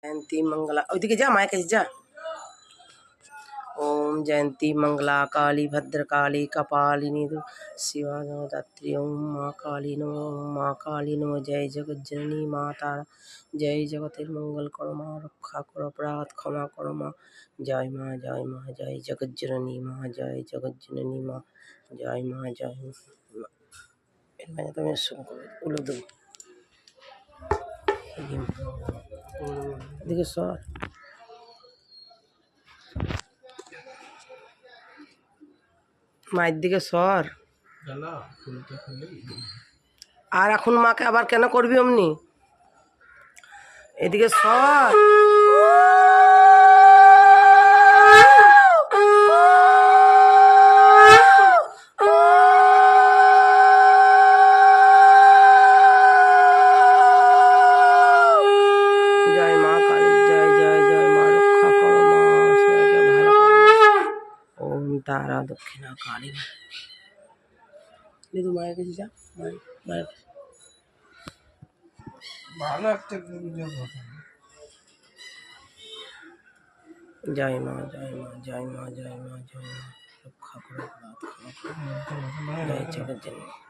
जयंती मंगला ओदिके जा माया काছে जा। ओम जयंती मंगला काली भद्रकाली कपालिनी शिवा नवरात्रि। ओम माँ काली नमो माँ काली नमो। जय जगत जननी माँ तारा जय जगतेर मंगल करो माँ रक्षा करो अपराध क्षमा करो माँ। जय माँ जय माँ जय जगत जननी माँ जय जगत जननी माँ जय माँ जय माँ। मैं तो सुन उलो दो देखो सर মায়ের দিকে সর। আর এখন মাকে আবার কেন করবি অমনি? এদিকে সর। জয় মা কালী জয় জয় জয় মা রক্ষা করো মা সবাইকে ভালো করো। ওম তারা দক্ষিণা কালী দিদি মায়ের কাছে যা। মায়ের ভালো একটা জয় মা জয় মা জয় মা জয় মা জয় মা রক্ষা করো জয় জগৎ জননী।